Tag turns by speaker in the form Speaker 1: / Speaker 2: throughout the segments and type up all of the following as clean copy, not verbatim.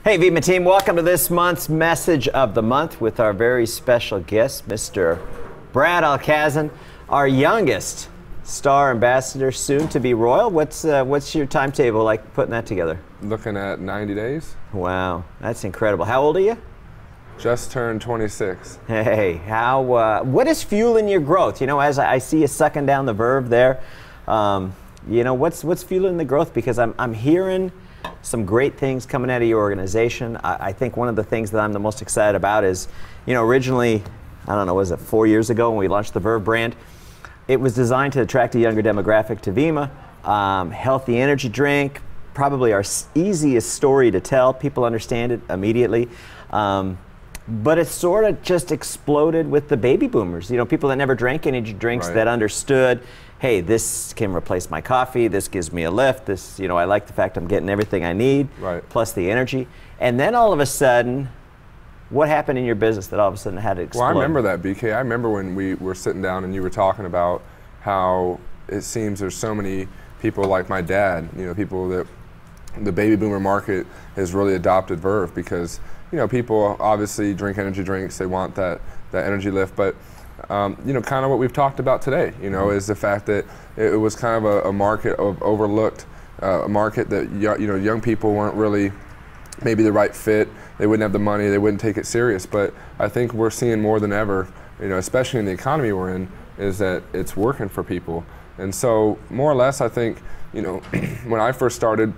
Speaker 1: Hey Vima team, welcome to this month's Message of the Month with our very special guest, Mr. Brad Alcazan, our youngest star ambassador, soon to be royal. What's your timetable like putting that together?
Speaker 2: Looking at 90 days.
Speaker 1: Wow, that's incredible. How old are you?
Speaker 2: Just turned 26.
Speaker 1: Hey, what is fueling your growth? You know, as I see you sucking down the verve there, you know, what's fueling the growth? Because I'm hearing some great things coming out of your organization. I think one of the things that I'm the most excited about is, you know, originally, I don't know, was it 4 years ago when we launched the Verve brand? It was designed to attract a younger demographic to Vima. Healthy energy drink, probably our easiest story to tell. People understand it immediately. But it sort of just exploded with the baby boomers. You know, people that never drank energy drinks, that understood, hey, this can replace my coffee, this gives me a lift, this, you know, I like the fact I'm getting everything I need, plus the energy. And then all of a sudden, what happened in your business that all of a sudden had to explode?
Speaker 2: Well, I remember that, BK. I remember when we were sitting down and you were talking about how it seems there's so many people like my dad, you know, people that the baby boomer market has really adopted Verve because, you know, people obviously drink energy drinks, they want that energy lift, but you know, kind of what we've talked about today, you know, is the fact that it was kind of a market of overlooked, a market that, you know, young people weren't really maybe the right fit, they wouldn't have the money, they wouldn't take it serious, but I think we're seeing more than ever, you know, especially in the economy we're in, is that it's working for people. And so, more or less, I think, you know, when I first started,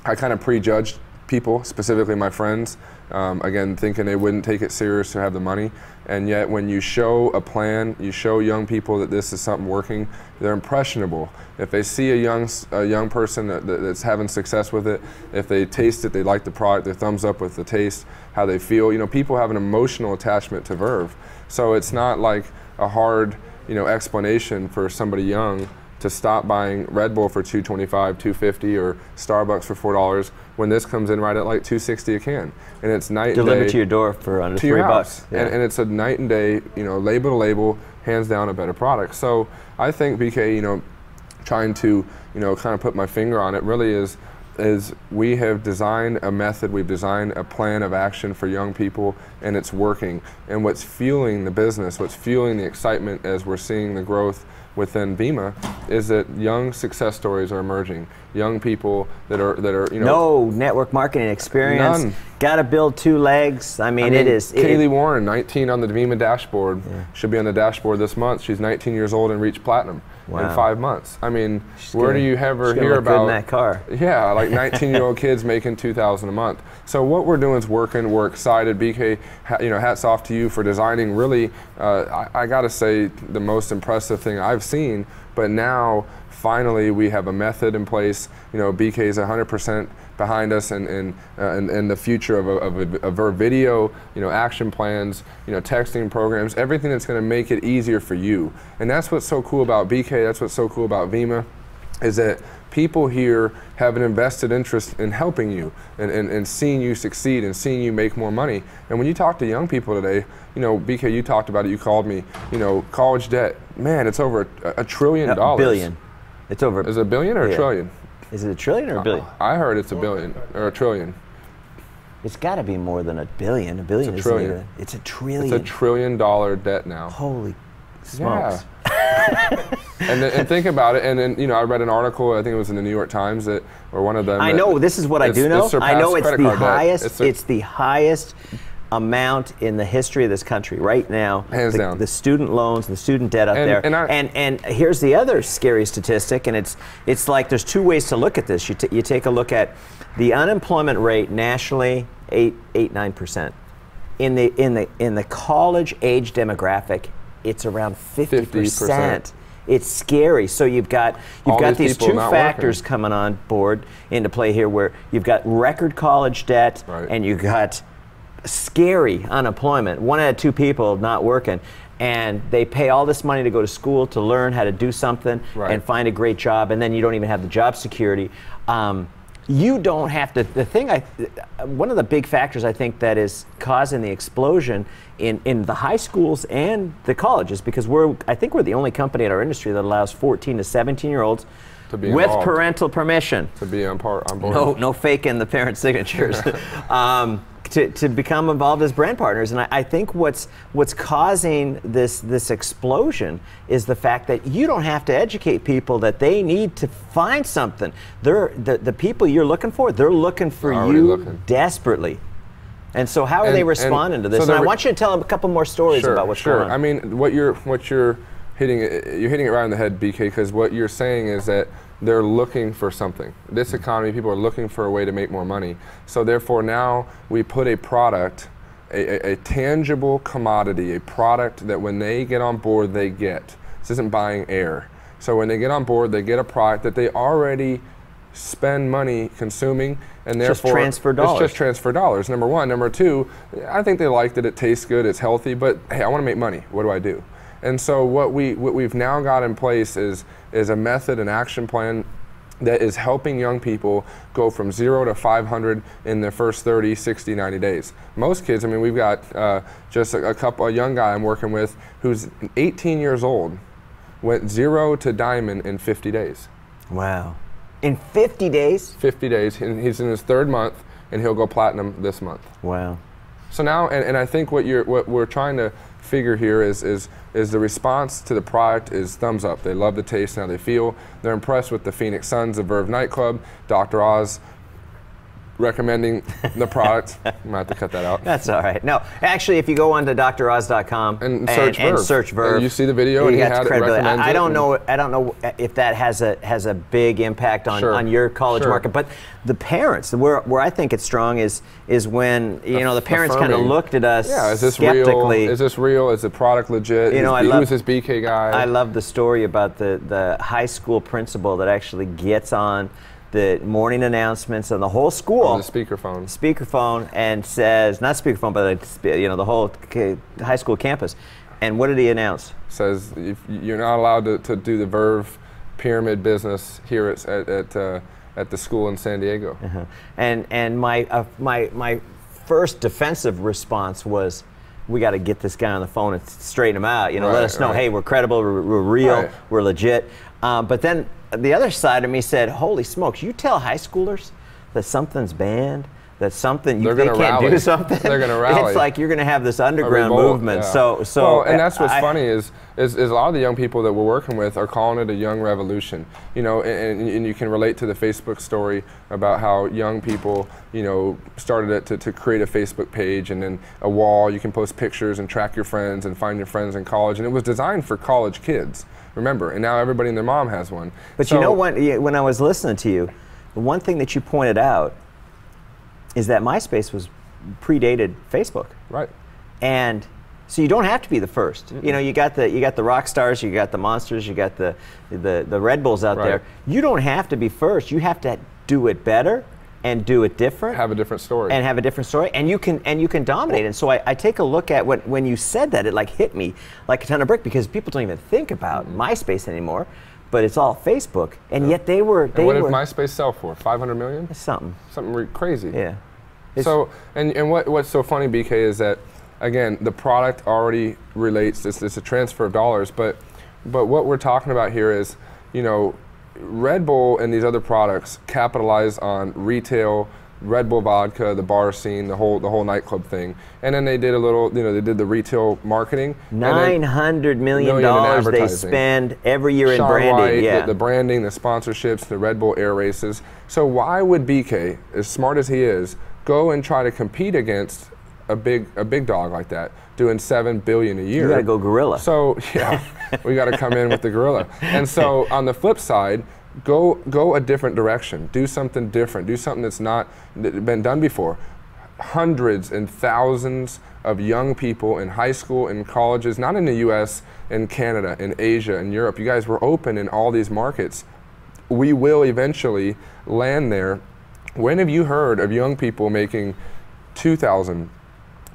Speaker 2: I kind of prejudged people, specifically my friends, again, thinking they wouldn't take it serious to have the money. And yet when you show a plan, you show young people that this is something working, they're impressionable. If they see a young person that's having success with it, if they taste it, they like the product, their thumbs up with the taste, how they feel. You know, people have an emotional attachment to Verve. So it's not like a hard, you know, explanation for somebody young to stop buying Red Bull for $2.25, $2.50, or Starbucks for $4 when this comes in right at like $2.60 a can, and it's night and day.
Speaker 1: Delivered to your door for under $3.
Speaker 2: Yeah. And it's a night and day, you know, label to label, hands down a better product. So I think, BK, you know, trying to, you know, kind of put my finger on it really is we have designed a method, we've designed a plan of action for young people, and it's working. And what's fueling the business, what's fueling the excitement as we're seeing the growth within Vima is that young success stories are emerging. Young people that are you know,
Speaker 1: no network marketing experience.
Speaker 2: None.
Speaker 1: Got to build two legs. I mean, it is.
Speaker 2: Kaylee Warren, 19 on the Vima dashboard, should be on the dashboard this month. She's 19 years old and reached platinum in 5 months. I mean, where do you ever hear about?
Speaker 1: Good in that car.
Speaker 2: Yeah, like 19-year-old kids making $2,000 a month. So what we're doing is working. We're excited. BK, you know, hats off to you for designing really. I got to say, the most impressive thing I've seen. But now, finally, we have a method in place. You know, BK is 100% behind us, and the future of our video, you know, action plans, you know, texting programs, everything that's going to make it easier for you. And that's what's so cool about BK. That's what's so cool about Vima, is that people here have an invested interest in helping you and seeing you succeed and seeing you make more money. And when you talk to young people today, you know, BK, you talked about it, you called me, you know, college debt, man, it's over $1 trillion.
Speaker 1: A billion. It's over.
Speaker 2: Is it a billion or a trillion?
Speaker 1: Is it a trillion or a billion?
Speaker 2: I heard it's a billion or a trillion.
Speaker 1: It's got to be more than a billion. A billion is even. It's a trillion.
Speaker 2: It's $1 trillion debt now.
Speaker 1: Holy smokes.
Speaker 2: Yeah. and think about it. And then, you know, I read an article, I think it was in the New York Times, that, or one of them.
Speaker 1: I know, this is what I do know. I know it's the highest. It's the highest amount in the history of this country right now.
Speaker 2: Hands down.
Speaker 1: The student loans, the student debt up there. And here's the other scary statistic, and it's like there's two ways to look at this. You take a look at the unemployment rate nationally, 9%. In the college age demographic, it's around 50%. It's scary. So you've got these two factors coming on board into play here, where you've got record college debt and you've got scary unemployment. 1 out of 2 people not working, and they pay all this money to go to school to learn how to do something and find a great job, and then you don't even have the job security. You don't have to. One of the big factors I think that is causing the explosion in the high schools and the colleges, because I think we're the only company in our industry that allows 14 to 17-year-olds
Speaker 2: To be
Speaker 1: with
Speaker 2: involved.
Speaker 1: parental permission.
Speaker 2: To be on board.
Speaker 1: No faking the parent signatures. To become involved as brand partners. And I think what's causing this explosion is the fact that you don't have to educate people that they need to find something. The people you're looking for, they're looking for you desperately. And so how are they responding to this? So and I want you to tell them a couple more stories about what's going on.
Speaker 2: I mean, what you're hitting it right on the head, BK, because what you're saying is that they're looking for something. This economy, people are looking for a way to make more money. So therefore now we put a product, a tangible commodity, a product that when they get on board, they get. This isn't buying air. So when they get on board, they get a product that they already spend money consuming, and therefore
Speaker 1: just transfer dollars.
Speaker 2: It's just transfer dollars, number one. Number two, I think they like that it tastes good, it's healthy, but hey, I want to make money. What do I do? And so what we've now got in place is a method, an action plan that is helping young people go from 0 to 500 in their first 30, 60, 90 days. Most kids, I mean, we've got just a young guy I'm working with who's 18 years old, went 0 to diamond in 50 days.
Speaker 1: Wow. In 50 days?
Speaker 2: 50 days, and he's in his 3rd month, and he'll go platinum this month.
Speaker 1: Wow.
Speaker 2: So now, and I think what we're trying to figure here is the response to the product is thumbs up. They love the taste and how they feel. They're impressed with the Phoenix Suns, the Verve nightclub, Dr. Oz recommending the product. I might have to cut that out.
Speaker 1: That's all right. No, actually, if you go on to droz.com
Speaker 2: and search Verve, and you see the video, and he had it recommended.
Speaker 1: I don't know if that has a big impact on your college market, but the parents, where I think it's strong is when the parents kind of looked at us skeptically.
Speaker 2: Is this real? Is the product legit? Who's this BK guy?
Speaker 1: I love the story about the high school principal that actually gets on the morning announcements and the whole school
Speaker 2: on the speakerphone
Speaker 1: and says, not speakerphone, but the whole high school campus. And what did he announce?
Speaker 2: Says you're not allowed to do the Verve pyramid business here at the school in San Diego.
Speaker 1: And my first defensive response was, we got to get this guy on the phone and straighten him out. Let us know, hey, we're credible, we're real, we're legit. But then the other side of me said, holy smokes, you tell high schoolers that something's banned, that something they can't do something.
Speaker 2: They're going to rally.
Speaker 1: It's like you're going to have this underground movement.
Speaker 2: Yeah. And that's what's funny is a lot of the young people that we're working with are calling it a young revolution. And you can relate to the Facebook story about how young people, started it to create a Facebook page and then a wall. You can post pictures and track your friends and find your friends in college. And it was designed for college kids. Remember, and now everybody and their mom has one.
Speaker 1: But you know what, when I was listening to you, the one thing that you pointed out is that MySpace predated Facebook.
Speaker 2: Right.
Speaker 1: And so you don't have to be the first. You got the rock stars, you got the monsters, you got the Red Bulls out there. You don't have to be first. You have to do it better and do it different.
Speaker 2: Have a different story.
Speaker 1: And you can dominate. And so I take a look at when you said that, it hit me like a ton of brick, because people don't even think about MySpace anymore, but it's all Facebook. And yet they were.
Speaker 2: What did MySpace sell for? 500 million?
Speaker 1: Something
Speaker 2: crazy.
Speaker 1: Yeah.
Speaker 2: So and what's so funny, BK, is that again the product already relates. It's a transfer of dollars, but what we're talking about here is Red Bull and these other products capitalize on retail, Red Bull vodka, the bar scene, the whole nightclub thing, and then they did a little, they did the retail marketing.
Speaker 1: $900 million they spend every year in branding.
Speaker 2: White, the branding, the sponsorships, the Red Bull air races. So why would BK, as smart as he is, go and try to compete against a big dog like that, doing $7 billion a year?
Speaker 1: You got to go gorilla.
Speaker 2: So yeah, we got to come in with the gorilla. And so on the flip side, go a different direction. Do something different. Do something that's not been done before. Hundreds and thousands of young people in high school and colleges, not in the U.S., in Canada, in Asia, in Europe. You guys were open in all these markets. We will eventually land there. When have you heard of young people making $2,000,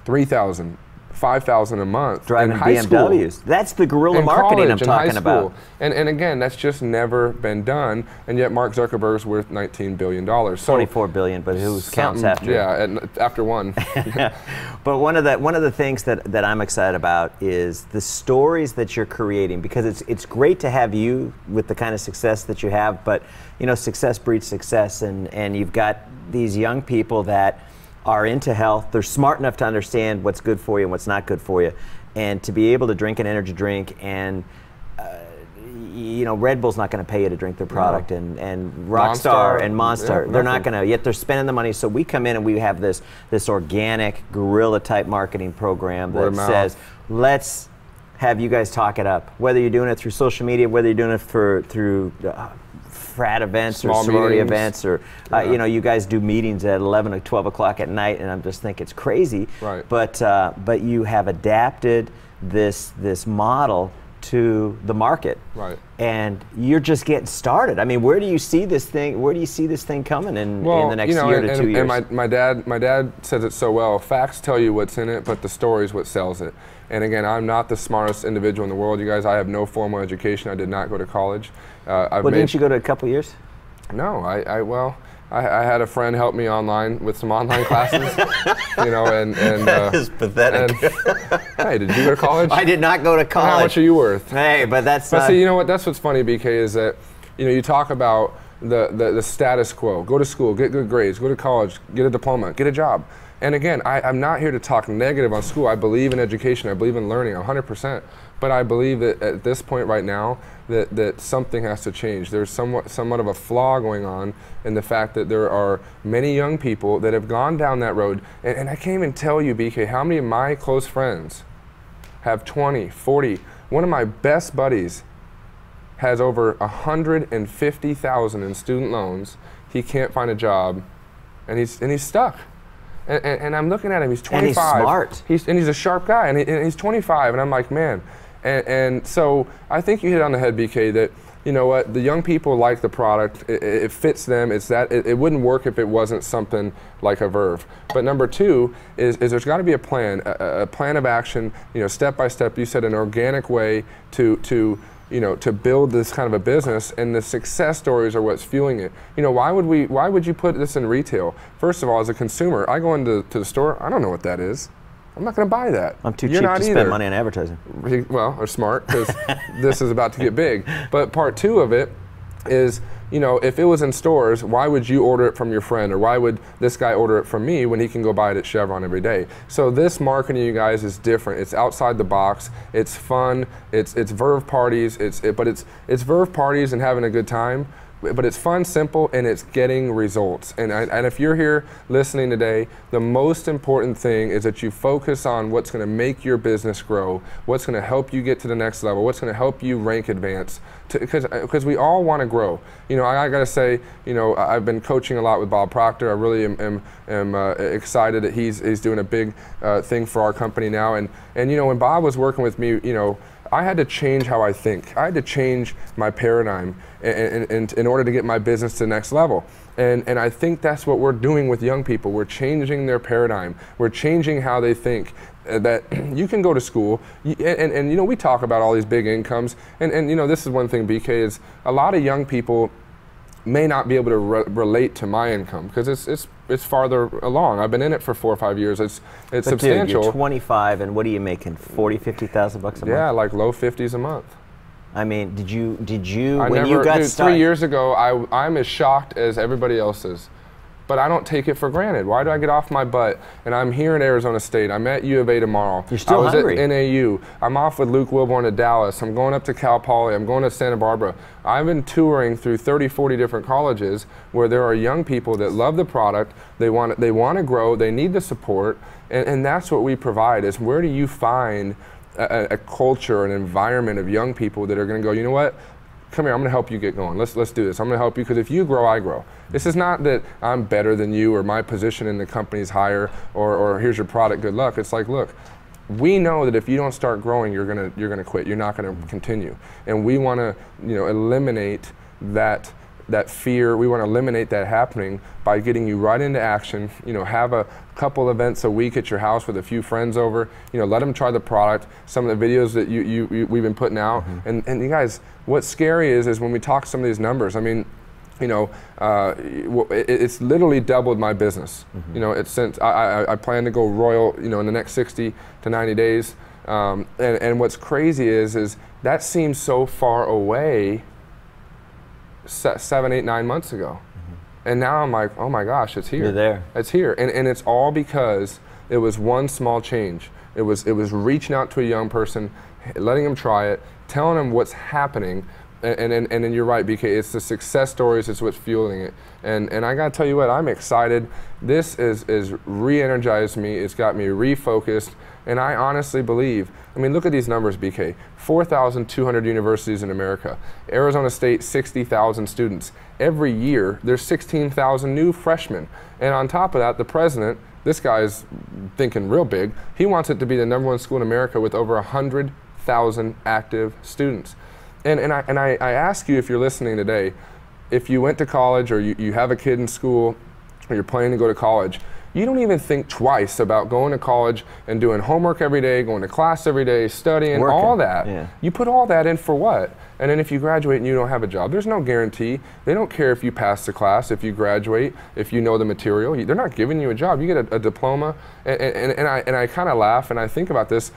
Speaker 2: $3,000, $5,000 a month
Speaker 1: driving
Speaker 2: in high
Speaker 1: BMWs.
Speaker 2: School,
Speaker 1: That's the guerrilla
Speaker 2: in
Speaker 1: marketing
Speaker 2: college,
Speaker 1: I'm
Speaker 2: in
Speaker 1: talking
Speaker 2: high
Speaker 1: about.
Speaker 2: school. And again, that's just never been done. And yet Mark Zuckerberg's worth $19 billion. So
Speaker 1: 24 billion, but who counts after?
Speaker 2: Yeah, after one.
Speaker 1: But one of the things that I'm excited about is the stories that you're creating, because it's great to have you with the kind of success that you have, but you know, success breeds success, and you've got these young people that are into health. They're smart enough to understand what's good for you and what's not good for you, and to be able to drink an energy drink, and you know, Red Bull's not going to pay you to drink their product, and Rockstar and Monster, they're not going to, yet they're spending the money. So we come in and we have this organic guerrilla type marketing program that says, let's have you guys talk it up, whether you're doing it through social media, whether you're doing it through frat events or sorority events, or you know, you guys do meetings at 11 or 12 o'clock at night, and I'm just thinking it's crazy.
Speaker 2: Right.
Speaker 1: But you have adapted this model to the market.
Speaker 2: Right.
Speaker 1: And you're just getting started. I mean, where do you see this thing? Where do you see this thing coming in the next year to 2 years?
Speaker 2: And my dad says it so well. Facts tell you what's in it, but the story's what sells it. And again, I'm not the smartest individual in the world, you guys. I have no formal education. I did not go to college.
Speaker 1: Didn't you go to a couple years?
Speaker 2: No, I had a friend help me online with some online classes, you know, and
Speaker 1: that is pathetic.
Speaker 2: Hey, did you go to college?
Speaker 1: I did not go to college.
Speaker 2: How much are you worth?
Speaker 1: Hey, but that's.
Speaker 2: But see, you know what? That's what's funny, BK, is that, you know, you talk about the status quo. Go to school, get good grades, go to college, get a diploma, get a job. And again, I'm not here to talk negative on school. I believe in education. I believe in learning 100%. But I believe that at this point right now, that something has to change. There's somewhat of a flaw going on in the fact that there are many young people that have gone down that road. And I can't even tell you, BK, how many of my close friends have 20, 40. One of my best buddies has over 150,000 in student loans. He can't find a job, and he's stuck. And I'm looking at him, he's 25.
Speaker 1: And he's smart.
Speaker 2: He's a sharp guy, and he's 25, and I'm like, man. And so I think you hit on the head, BK, that, you know what, the young people like the product, it fits them, it wouldn't work if it wasn't something like a Verve. But number two is there's got to be a plan of action, you know, step by step, you said an organic way to build this kind of a business, and the success stories are what's fueling it. You know, why would you put this in retail? First of all, as a consumer, I go into the store, I don't know what that is. I'm not going to buy that.
Speaker 1: I'm too cheap to spend money on advertising.
Speaker 2: Well, or smart, because this is about to get big. But part two of it is, you know, if it was in stores, why would you order it from your friend, or why would this guy order it from me when he can go buy it at Chevron every day? So this marketing, you guys, is different. It's outside the box. It's fun. It's Verve parties. But it's Verve parties and having a good time. But it's fun, simple, and it's getting results. And if you're here listening today, the most important thing is that you focus on what's going to make your business grow, what's going to help you get to the next level, what's going to help you rank advance. Because we all want to grow. You know, I got to say, you know, I've been coaching a lot with Bob Proctor. I really am excited that he's doing a big thing for our company now. And you know, when Bob was working with me, you know, I had to change how I think. I had to change my paradigm in order to get my business to the next level. And I think that's what we're doing with young people. We're changing their paradigm. We're changing how they think. That you can go to school, and you know, we talk about all these big incomes, and you know, this is one thing, BK, is a lot of young people may not be able to relate to my income, because it's farther along. I've been in it for 4 or 5 years. It's substantial.
Speaker 1: Dude, you're 25, and what are you making? 40, 50,000 bucks a month?
Speaker 2: Yeah, like low 50s a month.
Speaker 1: I mean, did you when you got started?
Speaker 2: 3 years ago, I'm as shocked as everybody else is. But I don't take it for granted. Why do I get off my butt? And I'm here in Arizona State. I'm at U of A tomorrow.
Speaker 1: You're still hungry.
Speaker 2: I was at NAU. I'm off with Luke Wilborn to Dallas. I'm going up to Cal Poly. I'm going to Santa Barbara. I've been touring through 30, 40 different colleges where there are young people that love the product. They want to grow. They need the support. And that's what we provide, is where do you find a culture, an environment of young people that are going to go, you know what? Come here, I'm going to help you get going. Let's do this. I'm going to help you, because if you grow, I grow. This is not that I'm better than you, or my position in the company is higher, or here's your product, good luck. It's like, look, we know that if you don't start growing, you're gonna quit. You're not going to continue. And we want to, you know, eliminate that that fear. We want to eliminate that happening by getting you right into action. You know, have a couple events a week at your house with a few friends over. You know, let them try the product. Some of the videos that we've been putting out. And you guys, what's scary is when we talk some of these numbers. I mean, you know, it's literally doubled my business. You know, it's since I plan to go royal, you know, in the next 60 to 90 days. And what's crazy is that seems so far away 7, 8, 9 months ago. And now I'm like, oh my gosh, it's here.
Speaker 1: You're there.
Speaker 2: It's here. And it's all because it was one small change. It was reaching out to a young person, letting them try it, telling them what's happening. And then you're right, BK, it's the success stories, it's what's fueling it. And I gotta tell you what, I'm excited. This is re-energized me, it's got me refocused, and I honestly believe, I mean, look at these numbers, BK. 4,200 universities in America. Arizona State, 60,000 students. Every year, there's 16,000 new freshmen. And on top of that, the president, this guy's thinking real big, he wants it to be the #1 school in America with over 100,000 active students. And I ask you, if you're listening today, if you went to college or you have a kid in school or you're planning to go to college, you don't even think twice about going to college and doing homework every day, going to class every day, studying, working, all that. Yeah. You put all that in for what? And then if you graduate and you don't have a job, there's no guarantee. They don't care if you pass the class, if you graduate, if you know the material. They're not giving you a job. You get a diploma. And I kind of laugh and I think about this.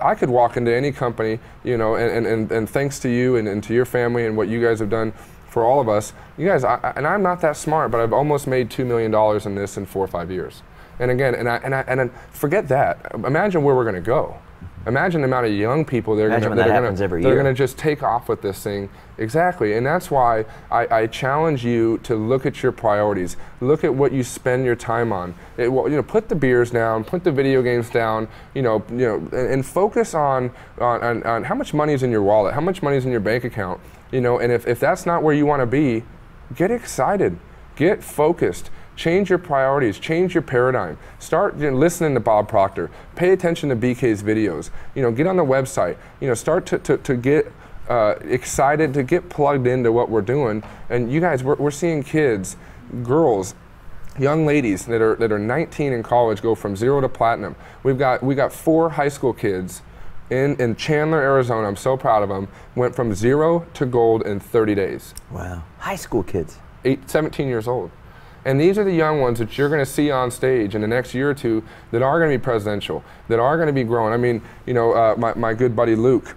Speaker 2: I could walk into any company, you know, and thanks to you and to your family and what you guys have done for all of us, you guys, and I'm not that smart, but I've almost made $2 million in this in 4 or 5 years. And again, and forget that. Imagine where we're going to go. Imagine the amount of young people that are going to just take off with this thing. Exactly, and that's why I challenge you to look at your priorities. Look at what you spend your time on. You know, put the beers down, put the video games down. And focus on how much money is in your wallet, how much money is in your bank account. You know, and if that's not where you want to be, get excited, get focused. Change your priorities, change your paradigm. Start listening to Bob Proctor. Pay attention to BK's videos. You know, get on the website. You know, start to get excited, to get plugged into what we're doing. And you guys, we're seeing kids, girls, young ladies that are 19 in college go from 0 to platinum. We got 4 high school kids in Chandler, Arizona. I'm so proud of them. Went from 0 to gold in 30 days.
Speaker 1: Wow, high school kids.
Speaker 2: 17 years old. And these are the young ones that you're going to see on stage in the next year or two that are going to be presidential, that are going to be growing. I mean, you know, my good buddy Luke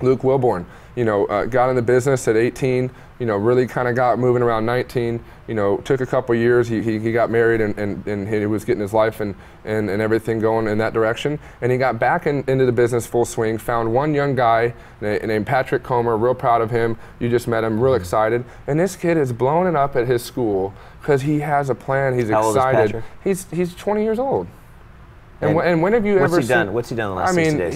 Speaker 2: Wilborn, you know, got in the business at 18, you know, really kind of got moving around 19, you know, took a couple years, he got married and he was getting his life and everything going in that direction. And he got back into the business full swing, found one young guy named Patrick Comer, real proud of him. You just met him, real excited. And this kid is blowing it up at his school because he has a plan, he's excited. He's 20 years old. And when have you ever seen?
Speaker 1: What's he done the last 60 days?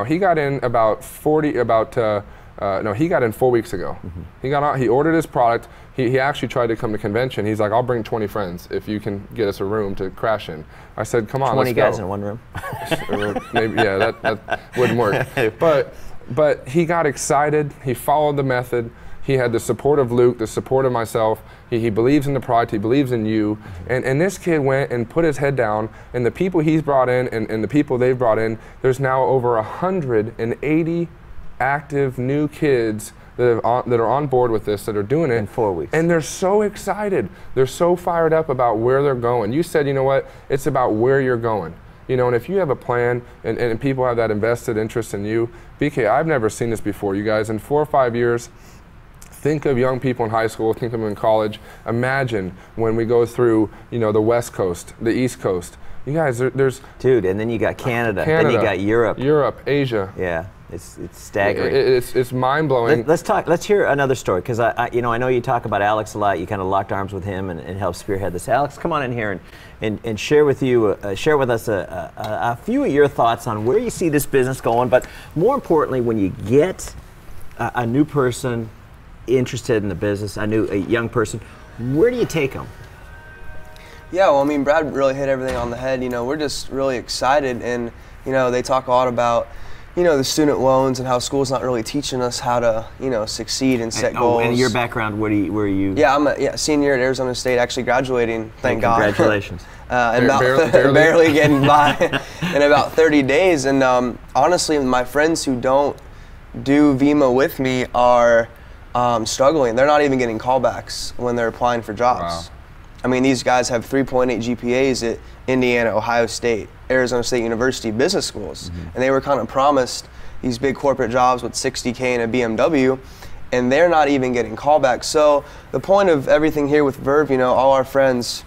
Speaker 2: He got in about 40, he got in 4 weeks ago. He ordered his product. He actually tried to come to convention. He's like, I'll bring 20 friends if you can get us a room to crash in. I said, come on,
Speaker 1: 20
Speaker 2: let's
Speaker 1: guys
Speaker 2: go.
Speaker 1: in one room?
Speaker 2: Maybe, yeah, that wouldn't work. But he got excited. He followed the method. He had the support of Luke, the support of myself. He believes in the product, he believes in you. And this kid went and put his head down, and the people he's brought in and the people they've brought in, there's now over 180 active new kids that are on board with this, that are doing it.
Speaker 1: In 4 weeks.
Speaker 2: And they're so excited. They're so fired up about where they're going. You said, you know what, it's about where you're going. You know, and if you have a plan and people have that invested interest in you, BK, I've never seen this before, you guys. In 4 or 5 years, think of young people in high school, think of them in college. Imagine when we go through, you know, the West Coast, the East Coast. You guys, there's...
Speaker 1: Dude, and then you got Canada, then you got Europe.
Speaker 2: Europe, Asia.
Speaker 1: Yeah, it's staggering.
Speaker 2: It's mind-blowing.
Speaker 1: Let's hear another story, because I know you talk about Alex a lot. You kind of locked arms with him and helped spearhead this. Alex, come on in here and share with us a few of your thoughts on where you see this business going, but more importantly, when you get a new person interested in the business, a young person, where do you take them?
Speaker 3: Yeah, well, I mean, Brad really hit everything on the head. You know, we're just really excited, and you know, they talk a lot about, you know, the student loans and how school's not really teaching us how to, you know, succeed and set goals.
Speaker 1: And your background, where are you?
Speaker 3: Yeah, I'm a senior at Arizona State, actually graduating, thank God.
Speaker 1: Congratulations.
Speaker 3: And barely getting by in about 30 days. And honestly, my friends who don't do VEMA with me are struggling. They're not even getting callbacks when they're applying for jobs.
Speaker 2: Wow.
Speaker 3: I mean, these guys have 3.8 GPAs at Indiana, Ohio State, Arizona State University business schools. And they were kind of promised these big corporate jobs with 60K and a BMW, and they're not even getting callbacks. So the point of everything here with Verve, you know, all our friends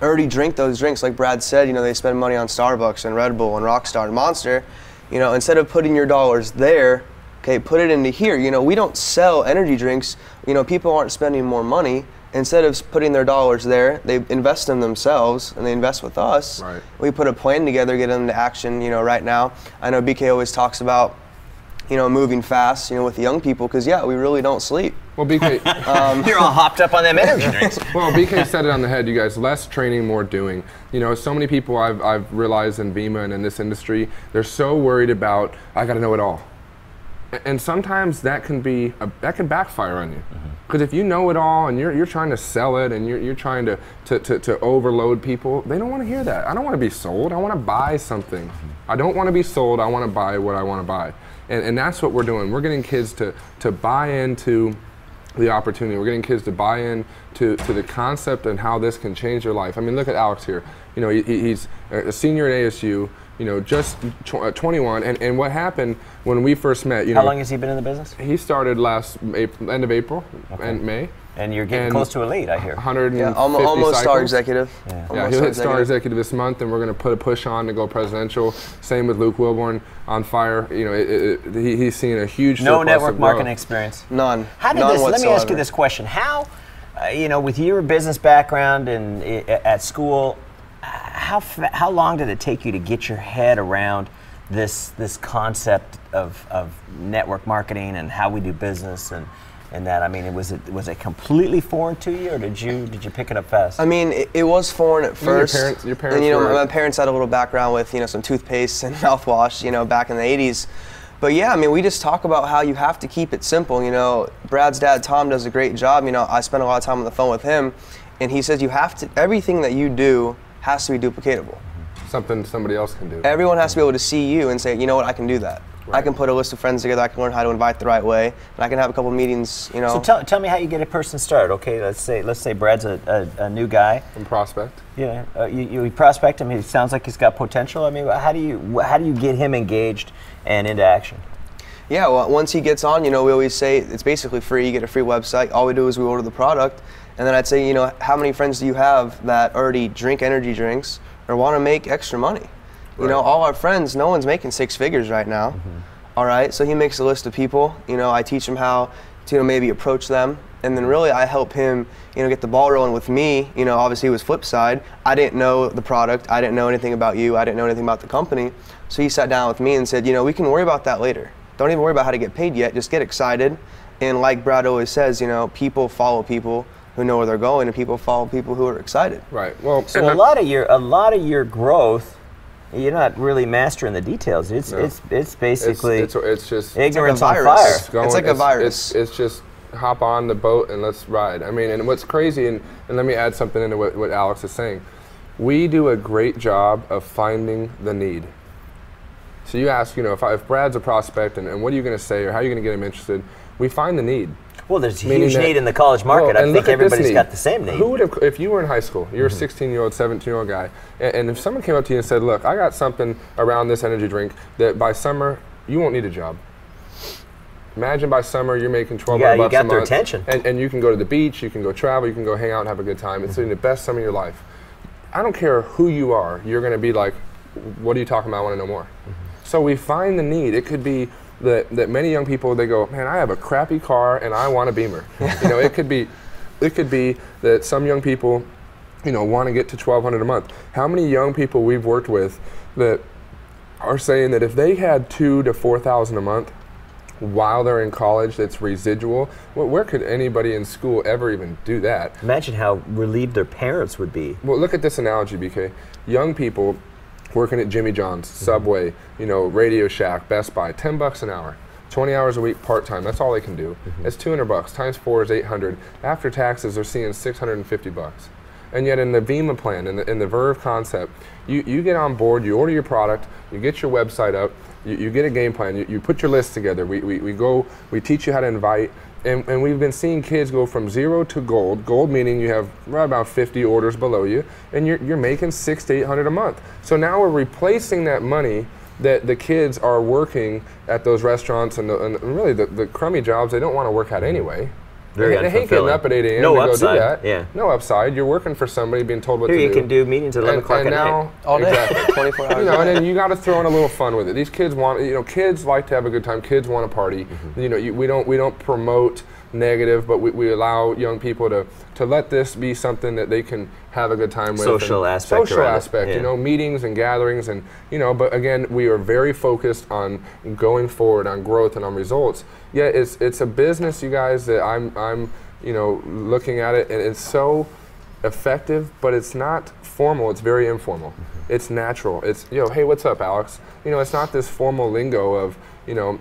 Speaker 3: already drink those drinks. Like Brad said, you know, they spend money on Starbucks and Red Bull and Rockstar and Monster. You know, instead of putting your dollars there, okay, put it into here. You know, we don't sell energy drinks. You know, people aren't spending more money. Instead of putting their dollars there, they invest in themselves and they invest with us.
Speaker 2: Right.
Speaker 3: We put a plan together, get them into action. You know, right now, I know BK always talks about, you know, moving fast, you know, with the young people, because yeah, we really don't sleep.
Speaker 2: Well, BK,
Speaker 1: You're all hopped up on them energy drinks.
Speaker 2: well, BK said it on the head, you guys. Less training, more doing. You know, so many people I've realized in VEMA and in this industry, they're so worried about, I got to know it all. And sometimes that can backfire on you. Because if you know it all and you're trying to sell it and you're trying to overload people, they don't want to hear that. I don't want to be sold. I want to buy something. I don't want to be sold. I want to buy what I want to buy. And that's what we're doing. We're getting kids to buy into the opportunity. We're getting kids to buy in to the concept and how this can change their life. I mean, look at Alex here. You know, he's a senior at ASU. You know, just 21, and what happened when we first met, you know.
Speaker 1: How long has he been in the business?
Speaker 2: He started end of April and May.
Speaker 1: And you're getting close to elite, I hear.
Speaker 2: 150
Speaker 3: Yeah, almost
Speaker 2: cycles.
Speaker 3: star executive.
Speaker 2: Yeah, he'll hit star executive this month, and we're going to put a push on to go presidential. Same with Luke Wilborn on fire. You know, he's seeing a huge
Speaker 1: No
Speaker 2: surplus
Speaker 1: network
Speaker 2: of
Speaker 1: marketing
Speaker 2: growth.
Speaker 1: experience.
Speaker 3: None.
Speaker 1: How did
Speaker 3: None
Speaker 1: this? Let me ask you
Speaker 3: whatsoever.
Speaker 1: this question: how, you know, with your business background and at school, how long did it take you to get your head around this concept of network marketing and how we do business and that? I mean, was it completely foreign to you, or did you pick it up fast?
Speaker 3: I mean, it was foreign at first.
Speaker 2: Your parents
Speaker 3: and you know,
Speaker 2: were,
Speaker 3: my parents had a little background with, you know, some toothpaste and mouthwash, you know, back in the 80s. But yeah, I mean, we just talk about how you have to keep it simple. You know, Brad's dad, Tom, does a great job. You know, I spend a lot of time on the phone with him, and he says you have to, everything that you do has to be duplicatable.
Speaker 2: something somebody else can do.
Speaker 3: Everyone has to be able to see you and say, you know what, I can do that.
Speaker 2: Right.
Speaker 3: I can put a list of friends together, I can learn how to invite the right way, and I can have a couple meetings, you know.
Speaker 1: So tell me how you get a person started. Okay, let's say Brad's a new guy.
Speaker 2: From prospect.
Speaker 1: Yeah, you prospect him. He sounds like he's got potential. I mean, how do you get him engaged and into action?
Speaker 3: Yeah, well, once he gets on, you know, we always say it's basically free. You get a free website. All we do is we order the product, and then I'd say, you know, how many friends do you have that already drink energy drinks or want to make extra money? You know, all our friends, no one's making six figures right now. All right, so he makes a list of people. You know, I teach him how to, you know, maybe approach them, and then really I help him, you know, get the ball rolling with me. You know, obviously it was flip side. I didn't know the product. I didn't know anything about you. I didn't know anything about the company. So he sat down with me and said, you know, we can worry about that later. Don't even worry about how to get paid yet. Just get excited. And like Brad always says, you know, people follow people who know where they're going, and people follow people who are excited.
Speaker 2: Right. Well,
Speaker 1: So a lot of your growth, you're not really mastering the details. It's basically
Speaker 2: it's just
Speaker 1: ignorance
Speaker 3: like a
Speaker 1: on
Speaker 3: virus.
Speaker 1: fire.
Speaker 3: It's like a virus.
Speaker 2: It's just hop on the boat and let's ride. I mean, and what's crazy, and let me add something into what Alex is saying. We do a great job of finding the need. So you ask, you know, if Brad's a prospect, and what are you going to say, or how are you going to get him interested? We find the need.
Speaker 1: Well, there's a
Speaker 2: Meaning
Speaker 1: huge
Speaker 2: that-
Speaker 1: need in the college market.
Speaker 2: Well,
Speaker 1: I
Speaker 2: and
Speaker 1: think
Speaker 2: look at this
Speaker 1: everybody's
Speaker 2: need.
Speaker 1: got the same need.
Speaker 2: Who would have, if you were in high school, you're a 16-year-old, 17-year-old guy, and if someone came up to you and said, look, I got something around this energy drink that by summer, you won't need a job. Imagine by summer you're making $1,200 bucks a month.
Speaker 1: You got their attention.
Speaker 2: And you can go to the beach, you can go travel, you can go hang out and have a good time. It's the best summer of your life. I don't care who you are, you're going to be like, what are you talking about? I want to know more. So we find the need. It could be that many young people, they go, man, I have a crappy car and I want a Beamer. You know, it could be that some young people, you know, want to get to $1,200 a month. How many young people we've worked with that are saying that if they had $2,000 to $4,000 a month while they're in college, that's residual. Well, where could anybody in school ever even do that?
Speaker 1: Imagine how relieved their parents would be.
Speaker 2: Well, look at this analogy, BK. Young people, working at Jimmy John's, Subway, you know, Radio Shack, Best Buy, $10 an hour. 20 hours a week part-time, that's all they can do. It's $200, times 4 is 800. After taxes, they're seeing $650. And yet in the Vima plan, in the Verve concept, you get on board, you order your product, you get your website up, you get a game plan, you put your list together, we teach you how to invite, and we've been seeing kids go from 0 to gold meaning you have right about 50 orders below you, and you're making $600 to $800 a month. So now we're replacing that money that the kids are working at those restaurants and really the crummy jobs they don't want to work at anyway. They hate getting up at 8 a.m. to go do that.
Speaker 1: Yeah.
Speaker 2: No upside. You're working for somebody, being told what to do.
Speaker 1: Here you can do meetings at 11 o'clock at night.
Speaker 3: All day,
Speaker 2: exactly.
Speaker 3: 24 hours.
Speaker 2: You know, and then you got to throw in a little fun with it. These kids want, you know, kids like to have a good time. Kids want to party. You know, we don't promote negative, but we allow young people to let this be something that they can have a good time with.
Speaker 1: Social aspect.
Speaker 2: Social aspect, you know, meetings and gatherings, and you know. But again, we are very focused on going forward, on growth, and on results. Yeah, it's a business, you guys, that I'm you know, looking at it, and it's so effective, but it's not formal. It's very informal. It's natural. It's, you know, hey, what's up, Alex? You know, it's not this formal lingo of, you know,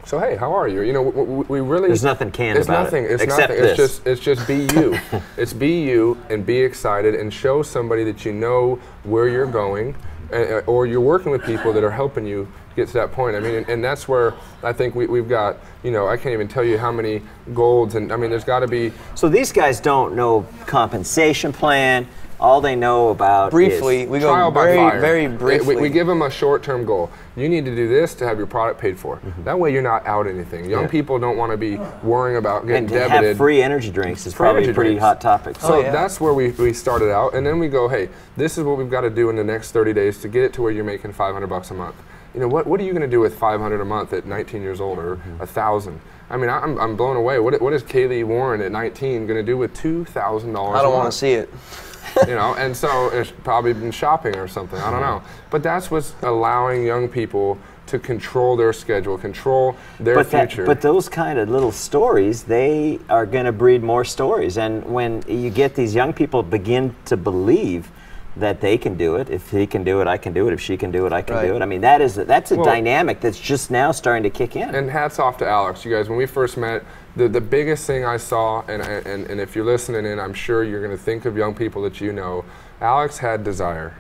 Speaker 2: so hey, how are you? You know, we really.
Speaker 1: There's nothing canned about it.
Speaker 2: It's
Speaker 1: except
Speaker 2: nothing.
Speaker 1: this.
Speaker 2: It's just be you. It's be you and be excited and show somebody that you know where you're going, or you're working with people that are helping you get to that point. I mean, and that's where I think we've got, you know, I can't even tell you how many golds, and I mean, there's got to be.
Speaker 1: So these guys don't know compensation plan. All they know about
Speaker 3: briefly,
Speaker 1: is
Speaker 3: we go very briefly.
Speaker 2: We give them a short-term goal. You need to do this to have your product paid for. That way you're not out anything. Young people don't want to be worrying about getting debited.
Speaker 1: And to have free energy drinks is probably a pretty hot topic.
Speaker 2: So that's where we started out, and then we go, hey, this is what we've got to do in the next 30 days to get it to where you're making $500 a month. You know, what are you going to do with $500 a month at 19 years old, or $1,000? I mean, I'm blown away. What is Kaylee Warren at 19 going to do with $2,000 a month?
Speaker 3: I don't want to see it.
Speaker 2: You know, and so it's probably been shopping or something. I don't know. But that's what's allowing young people to control their schedule, control their future.
Speaker 1: But those kind of little stories, they are going to breed more stories. And when you get these young people begin to believe that they can do it, if he can do it, I can do it. If she can do it, I can do it. I mean, that's a dynamic that's just now starting to kick in.
Speaker 2: And hats off to Alex. You guys, when we first met, the biggest thing I saw, and if you're listening in, I'm sure you're going to think of young people that you know, Alex had desire.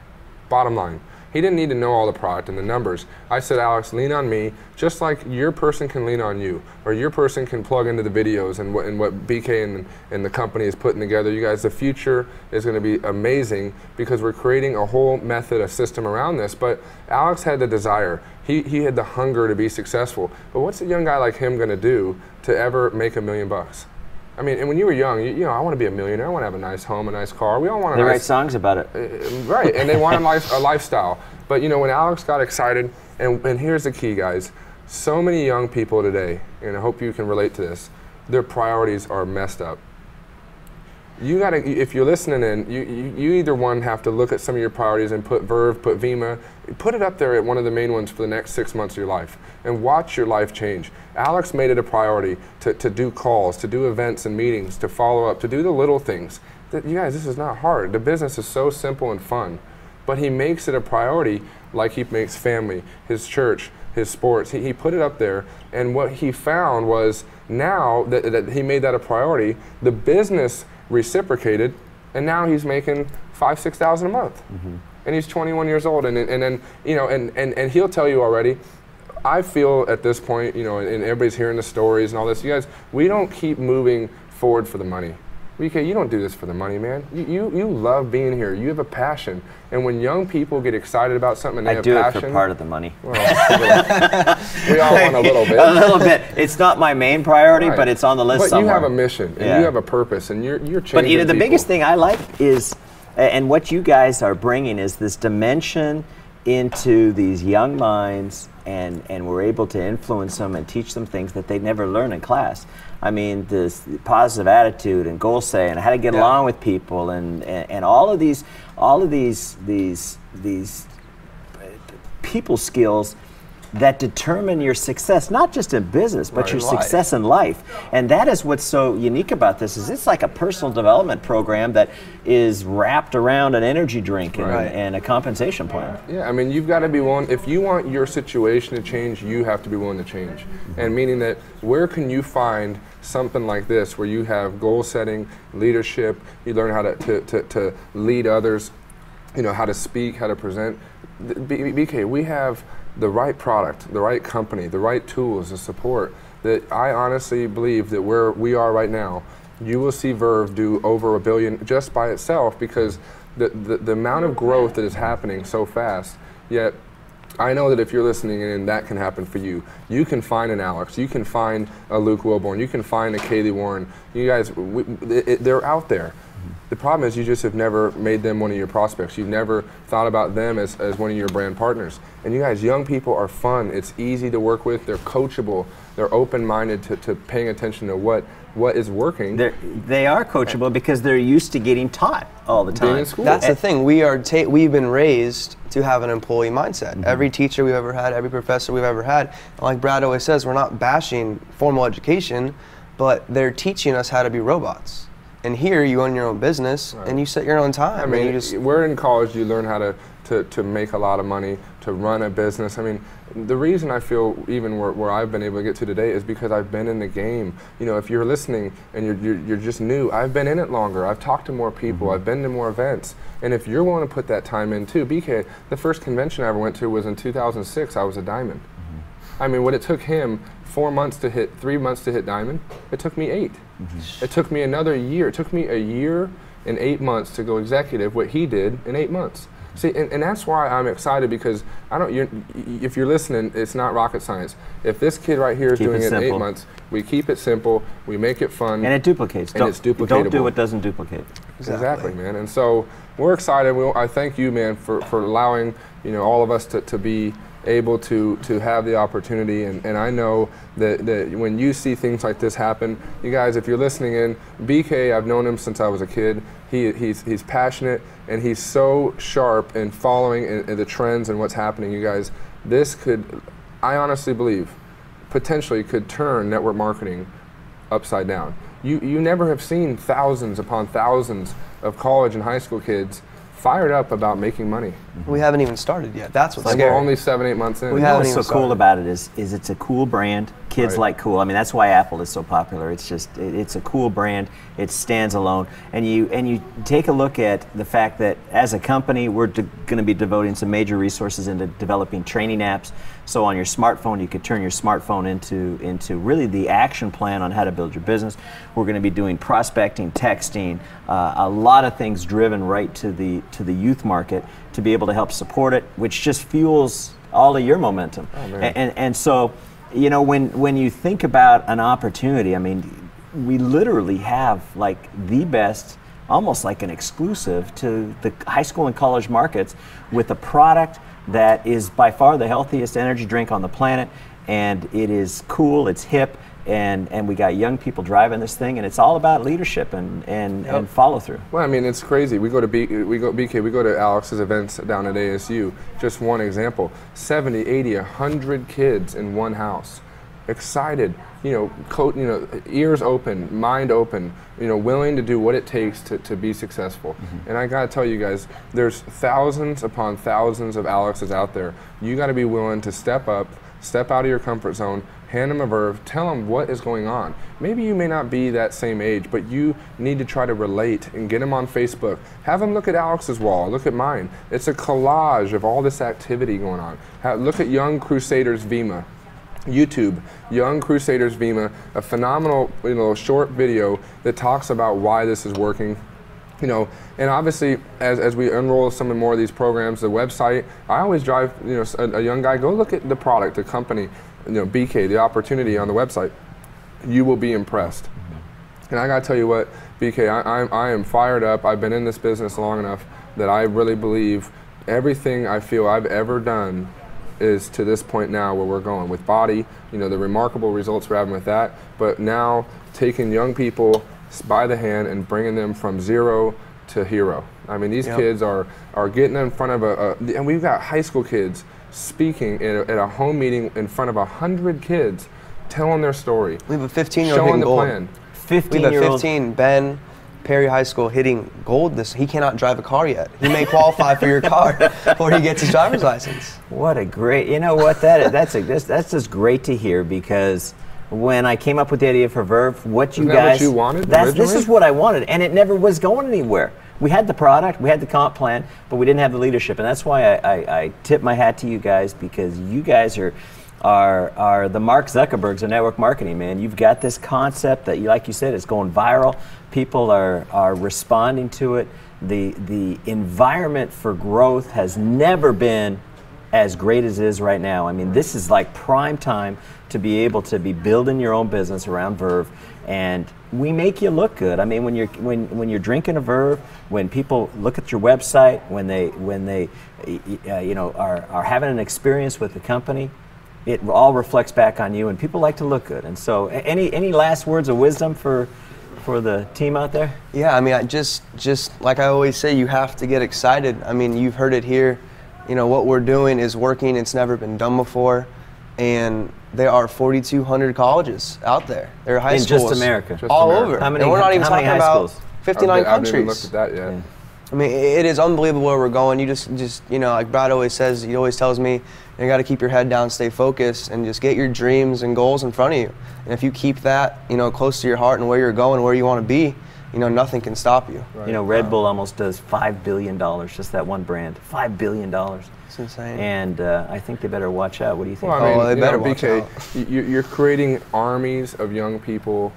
Speaker 2: Bottom line. He didn't need to know all the product and the numbers. I said, Alex, lean on me, just like your person can lean on you, or your person can plug into the videos and what BK and the company is putting together. You guys, the future is going to be amazing because we're creating a whole method, a system around this. But Alex had the desire. He had the hunger to be successful. But what's a young guy like him going to do to ever make $1 million? I mean, and when you were young, you know, I want to be a millionaire. I want to have a nice home, a nice car. We all want a
Speaker 1: They
Speaker 2: nice...
Speaker 1: write songs about it.
Speaker 2: Right, and they want a lifestyle. But, you know, when Alex got excited, and here's the key, guys. So many young people today, and I hope you can relate to this, their priorities are messed up. You gotta, if you're listening in, you either one have to look at some of your priorities and put Verve, put Vima, put it up there at one of the main ones for the next 6 months of your life, and watch your life change. Alex made it a priority to do calls, to do events and meetings, to follow up, to do the little things. You guys, this is not hard. The business is so simple and fun, but he makes it a priority like he makes family, his church, his sports. He put it up there, and what he found was now that he made that a priority, the business reciprocated, and now he's making $5,000 to $6,000 a month, and he's 21 years old, and then you know, and he'll tell you already. I feel at this point, you know, and everybody's hearing the stories and all this. You guys, we don't keep moving forward for the money. BK, you don't do this for the money, man. You love being here. You have a passion, and when young people get excited about something and they have passion,
Speaker 1: I do it for part of the money.
Speaker 2: Well, we all want a little bit.
Speaker 1: A little bit. It's not my main priority, but it's on the list somewhere.
Speaker 2: But you have a mission, and you have a purpose, and you're changing
Speaker 1: But you know, the
Speaker 2: people.
Speaker 1: biggest thing I like is, and what you guys are bringing is this dimension into these young minds, and we're able to influence them and teach them things that they never learn in class. I mean, this positive attitude and goal setting and how to get along with people and all of these people skills that determine your success, not just in business, but
Speaker 3: Right.
Speaker 1: your
Speaker 3: In life.
Speaker 1: success in life. And that is what's so unique about this, is it's like a personal development program that is wrapped around an energy drink and,
Speaker 3: Right.
Speaker 1: and a compensation plan.
Speaker 2: Yeah, I mean, you've got to be willing, if you want your situation to change, you have to be willing to change. And meaning that, where can you find something like this where you have goal setting, leadership, you learn how to lead others, you know, how to speak, how to present. BK, we have the right product, the right company, the right tools, the support, that I honestly believe that where we are right now, you will see Verve do over $1 billion just by itself, because the amount of growth that is happening so fast. Yet I know that if you're listening in, that can happen for you. You can find an Alex, you can find a Luke Wilborn, you can find a Kaylee Warren. You guys, they're out there. The problem is you just have never made them one of your prospects. You've never thought about them as one of your brand partners. And you guys, young people are fun. It's easy to work with. They're coachable. They're open-minded to paying attention to what is working.
Speaker 1: They are coachable because they're used to getting taught all the time.
Speaker 2: Being in school.
Speaker 3: That's the thing. We've been raised to have an employee mindset. Every teacher we've ever had, every professor we've ever had, and like Brad always says, we're not bashing formal education, but they're teaching us how to be robots. And here, you own your own business, and you set your own time.
Speaker 2: I mean,
Speaker 3: and you
Speaker 2: we're in college, you learn how to make a lot of money, to run a business. I mean, the reason I feel even where I've been able to get to today is because I've been in the game. You know, if you're listening and you're just new, I've been in it longer. I've talked to more people. I've been to more events. And if you're willing to put that time in too, BK, the first convention I ever went to was in 2006. I was a diamond. I mean, what it took him 4 months to hit, 3 months to hit diamond, it took me 8. It took me another year. It took me a year and 8 months to go executive, what he did in 8 months. See, and that's why I'm excited, because if you're listening, it's not rocket science. If this kid right here is doing it in 8 months, we keep it simple, we make it fun.
Speaker 1: And it duplicates.
Speaker 2: And it's duplicatable.
Speaker 1: Don't do what doesn't duplicate.
Speaker 2: Exactly, man. And so we're excited. I thank you, man, for allowing, you know, all of us to be able to have the opportunity, and I know that when you see things like this happen, you guys, if you're listening in, BK, I've known him since I was a kid. He's passionate, and he's so sharp in following in the trends and what's happening. You guys, this could, I honestly believe, potentially could turn network marketing upside down. You never have seen thousands upon thousands of college and high school kids fired up about making money.
Speaker 3: we haven't even started yet. That's what's
Speaker 2: Like,
Speaker 3: scary.
Speaker 2: we're only 7-8 months in.
Speaker 3: We
Speaker 1: You know
Speaker 3: haven't
Speaker 1: what's so
Speaker 3: even
Speaker 1: cool
Speaker 3: started.
Speaker 1: about it is it's a cool brand. Kids
Speaker 2: Right.
Speaker 1: like cool. I mean, that's why Apple is so popular. It's just it's a cool brand. It stands alone. And you take a look at the fact that as a company, we're going to be devoting some major resources into developing training apps. So on your smartphone, you could turn your smartphone into really the action plan on how to build your business. We're going to be doing prospecting, texting, a lot of things driven right to the youth market to be able to help support it, which just fuels all of your momentum.
Speaker 2: Oh, man.
Speaker 1: And so, you know, when you think about an opportunity, I mean, we literally have like the best, almost like an exclusive to the high school and college markets, with a product that is by far the healthiest energy drink on the planet, and it is cool, it's hip, and we got young people driving this thing, and it's all about leadership and follow through.
Speaker 2: Well, I mean, it's crazy. We go to Alex's events down at ASU. Just one example: 70, 80, 100 kids in one house, excited. You know, ears open, mind open. You know, willing to do what it takes to be successful. And I gotta tell you guys, there's thousands upon thousands of Alexes out there. You got to be willing to step up, step out of your comfort zone. Hand them a Verve, tell them what is going on. Maybe you may not be that same age, but you need to try to relate and get them on Facebook. Have them look at Alex's wall, look at mine. It's a collage of all this activity going on. Look at Young Crusaders Vima. YouTube, Young Crusaders Vima, a phenomenal, short video that talks about why this is working. You know, and obviously, as we enroll some more of these programs, the website, I always drive, a young guy, go look at the product, the company, BK, the opportunity on the website. You will be impressed. And I gotta tell you what, BK, I am fired up. I've been in this business long enough that I really believe everything I feel I've ever done is to this point now where we're going with Body, the remarkable results we're having with that, but now taking young people by the hand and bringing them from zero to hero. I mean, these kids are getting in front of and we've got high school kids speaking at a home meeting in front of 100 kids, telling their story.
Speaker 3: We have a 15-year-old
Speaker 2: showing
Speaker 3: hitting
Speaker 2: the
Speaker 3: gold.
Speaker 2: plan.
Speaker 1: 15-year-old.
Speaker 3: We have a 15, Ben, Perry High School, hitting gold. He cannot drive a car yet. He may qualify for your car before he gets his driver's license.
Speaker 1: What a great, you know what, that's just great to hear, because when I came up with the idea for Verve, what you
Speaker 2: Isn't
Speaker 1: guys,
Speaker 2: that what you wanted
Speaker 1: this
Speaker 2: originally?
Speaker 1: is what I wanted, and it never was going anywhere. We had the product, we had the comp plan, but we didn't have the leadership, and that's why I tip my hat to you guys, because you guys are the Mark Zuckerbergs of network marketing, man. You've got this concept that, like you said, is going viral. People are responding to it. The environment for growth has never been as great as it is right now. I mean, this is like prime time to be able to be building your own business around Verve, and we make you look good. I mean, when you're drinking a Verve, when people look at your website, when they are having an experience with the company, it all reflects back on you, and people like to look good. And so, any last words of wisdom for the team out there?
Speaker 3: Yeah, I mean, I just like I always say, you have to get excited. I mean, you've heard it here. You know, what we're doing is working. It's never been done before, and there are 4,200 colleges out there. There are high schools
Speaker 1: in just America,
Speaker 3: all
Speaker 2: America.
Speaker 3: over.
Speaker 1: How many?
Speaker 3: And we're not even
Speaker 1: how many
Speaker 3: talking
Speaker 1: high
Speaker 3: about
Speaker 1: schools?
Speaker 3: 59 countries.
Speaker 2: I haven't even looked at that yet.
Speaker 1: Yeah.
Speaker 3: I mean, it is unbelievable where we're going. You just you know, like Brad always says, he always tells me, you got to keep your head down, stay focused, and just get your dreams and goals in front of you. And if you keep that, you know, close to your heart and where you're going, where you want to be, you know, nothing can stop you.
Speaker 2: Right.
Speaker 1: You know, Red Bull almost does $5 billion, just that one brand. $5 billion.
Speaker 3: It's insane.
Speaker 1: And I think they better watch out. What do you think?
Speaker 2: Well, I mean,
Speaker 3: they better watch
Speaker 2: BK,
Speaker 3: out.
Speaker 2: You're creating armies of young people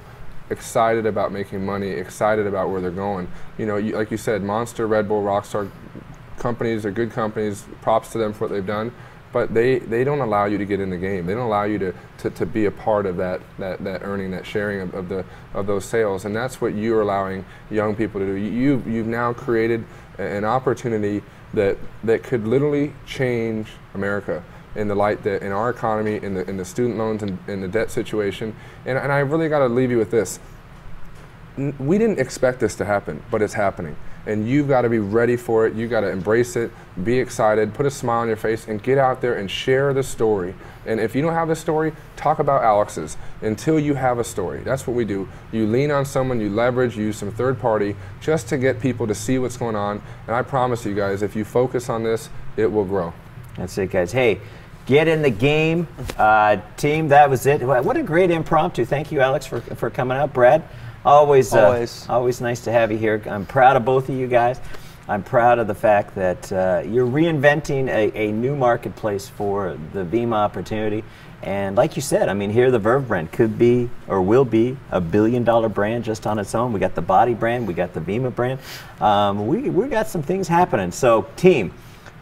Speaker 2: excited about making money, excited about where they're going. You know, like you said, Monster, Red Bull, Rockstar companies are good companies. Props to them for what they've done. But they don't allow you to get in the game. They don't allow you to be a part of that earning, that sharing of those sales. And that's what you're allowing young people to do. You've now created an opportunity that could literally change America in the light that in our economy, in the student loans and in the debt situation. And I really got to leave you with this. We didn't expect this to happen, but it's happening. And you've got to be ready for it. You've got to embrace it, be excited, put a smile on your face, and get out there and share the story. And if you don't have the story, talk about Alex's until you have a story. That's what we do. You lean on someone, you leverage, you use some third party just to get people to see what's going on. And I promise you guys, if you focus on this, it will grow.
Speaker 1: That's it, guys. Hey, get in the game. Team, that was it. What a great impromptu. Thank you, Alex, for coming out. Brad, always nice to have you here. I'm proud of both of you guys. I'm proud of the fact that you're reinventing a new marketplace for the Vima opportunity. And like you said, I mean, here the Verve brand could be or will be $1 billion brand just on its own. We got the Body brand, we got the Vima brand. We got some things happening. So, team,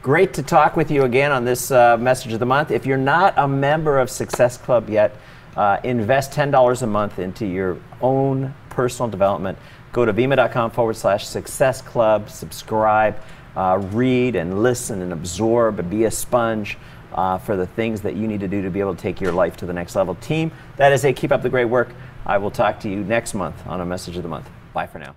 Speaker 1: great to talk with you again on this message of the month. If you're not a member of Success Club yet, invest $10 a month into your own personal development. Go to vima.com/success club, subscribe, read and listen and absorb and be a sponge for the things that you need to do to be able to take your life to the next level. Team, that is it. Keep up the great work. I will talk to you next month on a message of the month. Bye for now.